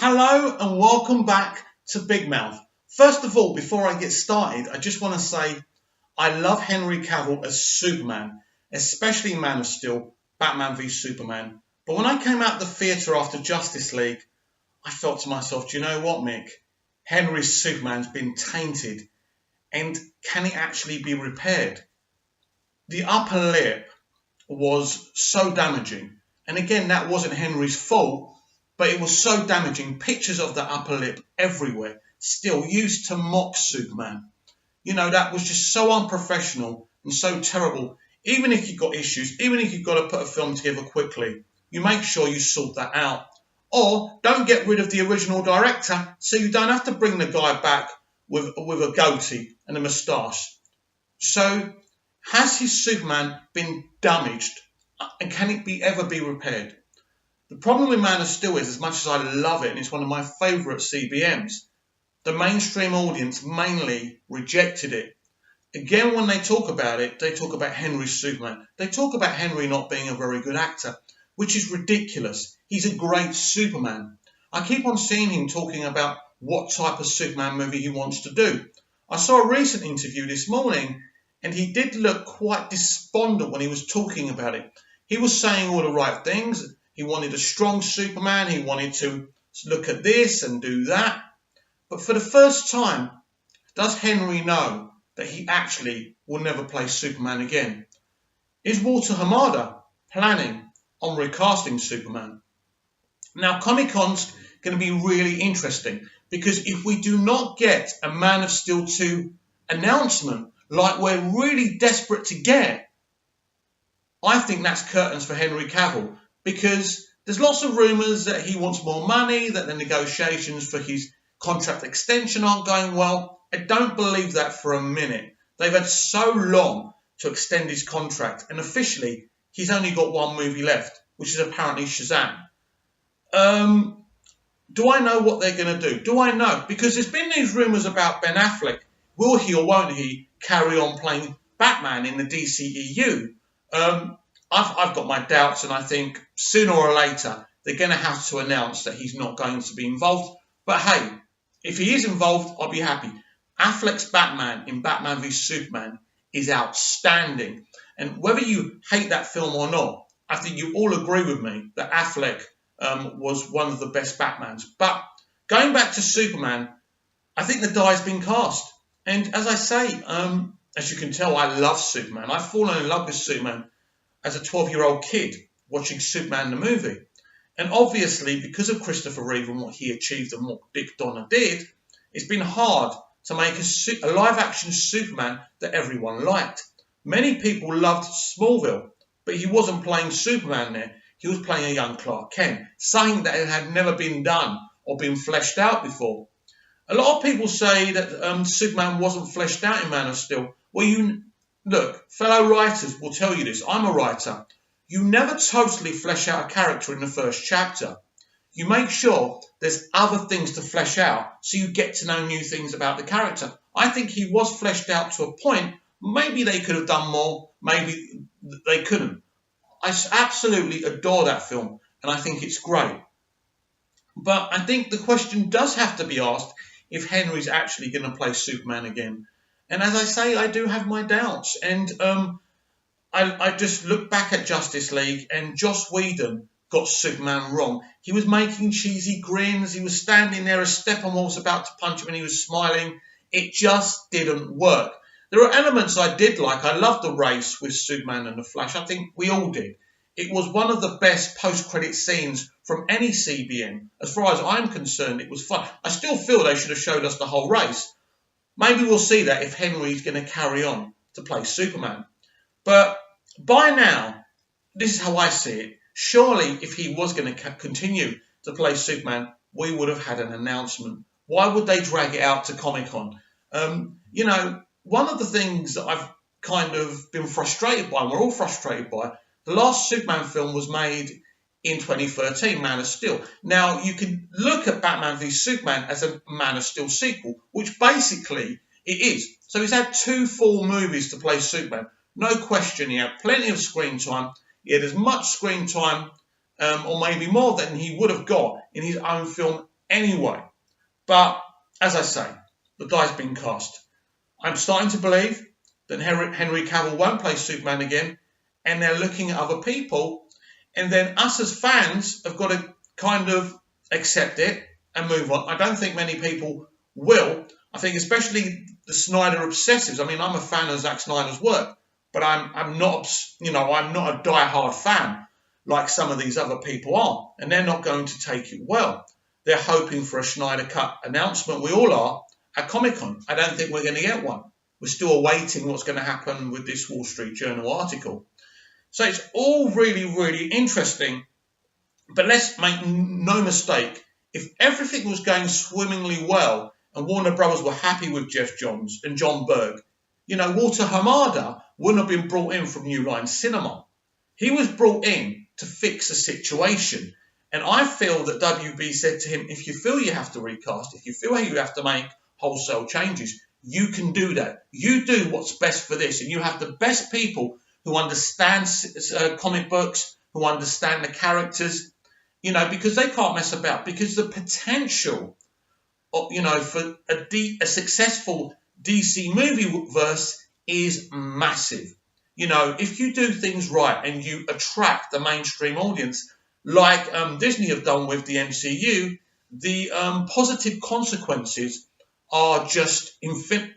Hello and welcome back to Big Mouth. First of all, before I get started, I just want to say I love Henry Cavill as Superman, especially Man of Steel, Batman v Superman. But when I came out the theatre after Justice League, I thought to myself, do you know what, Mick? Henry's Superman's been tainted, and can it actually be repaired? The upper lip was so damaging, and again, that wasn't Henry's fault, but it was so damaging. Pictures of the upper lip everywhere, still used to mock Superman. You know, that was just so unprofessional and so terrible. Even if you've got issues, even if you've got to put a film together quickly, you make sure you sort that out. Or don't get rid of the original director so you don't have to bring the guy back with a goatee and a moustache. So, has his Superman been damaged? And can it ever be repaired? The problem with Man of Steel is, as much as I love it, and it's one of my favourite CBMs, the mainstream audience mainly rejected it. Again, when they talk about it, they talk about Henry's Superman. They talk about Henry not being a very good actor, which is ridiculous. He's a great Superman. I keep on seeing him talking about what type of Superman movie he wants to do. I saw a recent interview this morning, and he did look quite despondent when he was talking about it. He was saying all the right things. He wanted a strong Superman. He wanted to look at this and do that. But for the first time, does Henry know that he actually will never play Superman again? Is Walter Hamada planning on recasting Superman? Now, Comic-Con's going to be really interesting, because if we do not get a Man of Steel 2 announcement like we're really desperate to get, I think that's curtains for Henry Cavill. Because there's lots of rumours that he wants more money, that the negotiations for his contract extension aren't going well. I don't believe that for a minute. They've had so long to extend his contract, and officially he's only got one movie left, which is apparently Shazam. Do I know what they're going to do? Do I know? Because there's been these rumours about Ben Affleck. Will he or won't he carry on playing Batman in the DCEU? I've got my doubts, and I think sooner or later they're going to have to announce that he's not going to be involved. But hey, if he is involved, I'll be happy. Affleck's Batman in Batman v Superman is outstanding. And whether you hate that film or not, I think you all agree with me that Affleck was one of the best Batmans. But going back to Superman, I think the die's been cast. And as I say, as you can tell, I love Superman. I've fallen in love with Superman as a 12-year-old kid watching Superman the movie. And obviously, because of Christopher Reeve and what he achieved and what Dick Donner did, it's been hard to make a live-action Superman that everyone liked. Many people loved Smallville, but he wasn't playing Superman there. He was playing a young Clark Kent, something that had never been done or been fleshed out before. A lot of people say that Superman wasn't fleshed out in Man of Steel. Well, look, fellow writers will tell you this. I'm a writer. You never totally flesh out a character in the first chapter. You make sure there's other things to flesh out so you get to know new things about the character. I think he was fleshed out to a point. Maybe they could have done more. Maybe they couldn't. I absolutely adore that film, and I think it's great. But I think the question does have to be asked if Henry's actually going to play Superman again. And as I say, I do have my doubts. And I just look back at Justice League, and Joss Whedon got Superman wrong. He was making cheesy grins. He was standing there as Steppenwolf was about to punch him and he was smiling. It just didn't work. There are elements I did like. I loved the race with Superman and the Flash. I think we all did. It was one of the best post-credit scenes from any CBN. As far as I'm concerned, it was fun. I still feel they should have showed us the whole race. Maybe we'll see that if Henry's going to carry on to play Superman. But by now, this is how I see it. Surely, if he was going to continue to play Superman, we would have had an announcement. Why would they drag it out to Comic-Con? You know, one of the things that I've kind of been frustrated by, and we're all frustrated by, the last Superman film was made in 2013, Man of Steel. Now, you can look at Batman v Superman as a Man of Steel sequel, which basically it is. So he's had 2 full movies to play Superman. No question, he had plenty of screen time. He had as much screen time, or maybe more, than he would have got in his own film anyway. But as I say, the die's been cast. I'm starting to believe that Henry Cavill won't play Superman again, and they're looking at other people, and then us as fans have got to kind of accept it and move on. I don't think many people will. I think especially the Snyder obsessives. I mean, I'm a fan of Zack Snyder's work, but I'm not, I'm not a die-hard fan like some of these other people are, and they're not going to take it well. They're hoping for a Snyder Cut announcement. We all are at Comic-Con. I don't think we're going to get one. We're still awaiting what's going to happen with this Wall Street Journal article. So it's all really, really interesting. But let's make no mistake. If everything was going swimmingly well and Warner Brothers were happy with Jeff Johns and John Berg, Walter Hamada wouldn't have been brought in from New Line Cinema. He was brought in to fix a situation. And I feel that WB said to him, if you feel you have to recast, if you feel you have to make wholesale changes, you can do that. You do what's best for this. And you have the best people who understand comic books, who understand the characters, because they can't mess about. Because the potential, for a successful DC movie verse is massive. If you do things right and you attract the mainstream audience, like Disney have done with the MCU, the positive consequences are just infinity.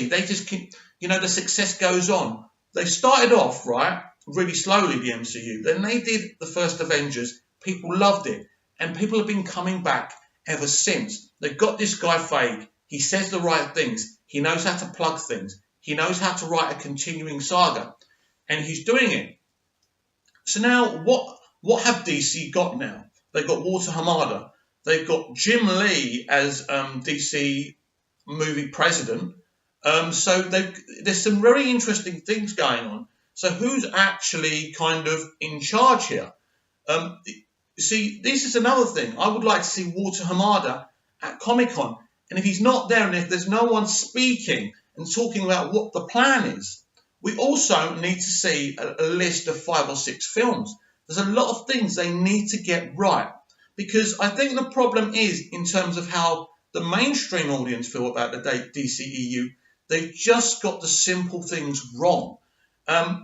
They just keep, the success goes on. They started off, right, really slowly, the MCU. Then they did the first Avengers. People loved it. And people have been coming back ever since. They've got this guy Feige. He says the right things. He knows how to plug things. He knows how to write a continuing saga. And he's doing it. So now, what have DC got now? They've got Walter Hamada. They've got Jim Lee as DC movie president. So there's some very interesting things going on. So who's actually kind of in charge here? See, this is another thing. I would like to see Walter Hamada at Comic-Con. And if he's not there and if there's no one speaking and talking about what the plan is, we also need to see a list of 5 or 6 films. There's a lot of things they need to get right. Because I think the problem is, in terms of how the mainstream audience feel about the DCEU, they've just got the simple things wrong.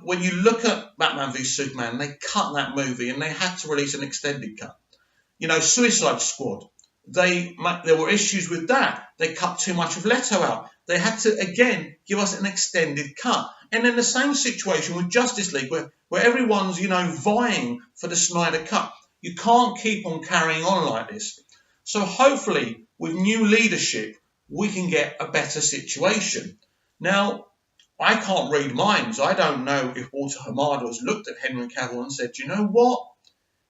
When you look at Batman v Superman, they cut that movie and they had to release an extended cut. Suicide Squad, there were issues with that. They cut too much of Leto out. They had to, again, give us an extended cut. And then the same situation with Justice League, where everyone's, vying for the Snyder Cut. You can't keep on carrying on like this. So hopefully, with new leadership, we can get a better situation. Now, I can't read minds. I don't know if Walter Hamada has looked at Henry Cavill and said, you know what?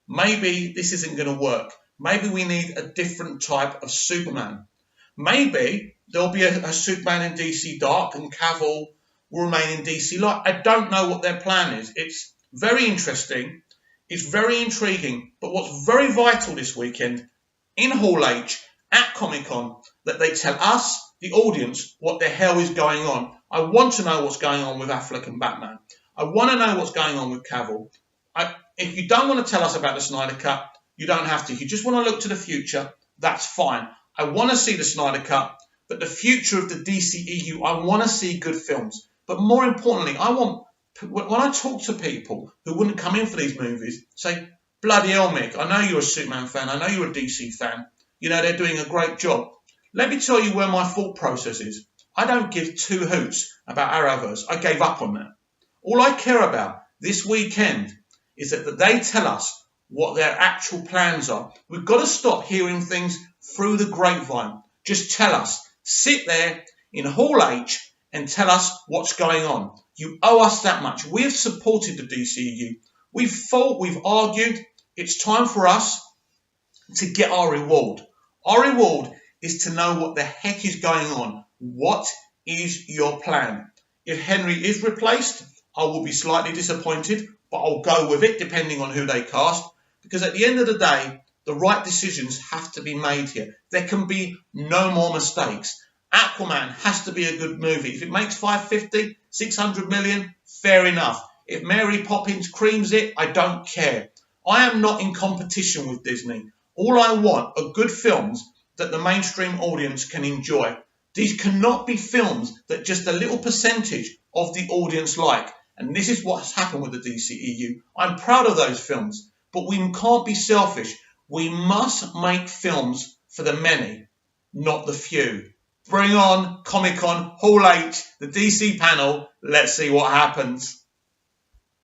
Maybe this isn't going to work. Maybe we need a different type of Superman. Maybe there'll be a Superman in DC Dark and Cavill will remain in DC Light. I don't know what their plan is. It's very interesting. It's very intriguing. But what's very vital this weekend in Hall H at Comic-Con, that they tell us, the audience, what the hell is going on. I want to know what's going on with Affleck and Batman. I want to know what's going on with Cavill. If you don't want to tell us about the Snyder Cut, you don't have to. If you just want to look to the future, that's fine. I want to see the Snyder Cut, but the future of the DCEU, I want to see good films. But more importantly, when I talk to people who wouldn't come in for these movies, say, bloody hell, Mick, I know you're a Superman fan. I know you're a DC fan. They're doing a great job. Let me tell you where my thought process is. I don't give 2 hoots about Arrowverse. I gave up on that. All I care about this weekend is that they tell us what their actual plans are. We've got to stop hearing things through the grapevine. Just tell us. Sit there in Hall H and tell us what's going on. You owe us that much. We've supported the DCU. We've fought, we've argued. It's time for us to get our reward. Our reward is to know what the heck is going on. What is your plan? If Henry is replaced, I will be slightly disappointed, but I'll go with it depending on who they cast. Because at the end of the day, the right decisions have to be made here. There can be no more mistakes. Aquaman has to be a good movie. If it makes 550, 600 million, fair enough. If Mary Poppins creams it, I don't care. I am not in competition with Disney. All I want are good films that the mainstream audience can enjoy. These cannot be films that just a little percentage of the audience like. And this is what's happened with the DCEU. I'm proud of those films, but we can't be selfish. We must make films for the many, not the few. Bring on Comic-Con Hall H, the DC panel. Let's see what happens.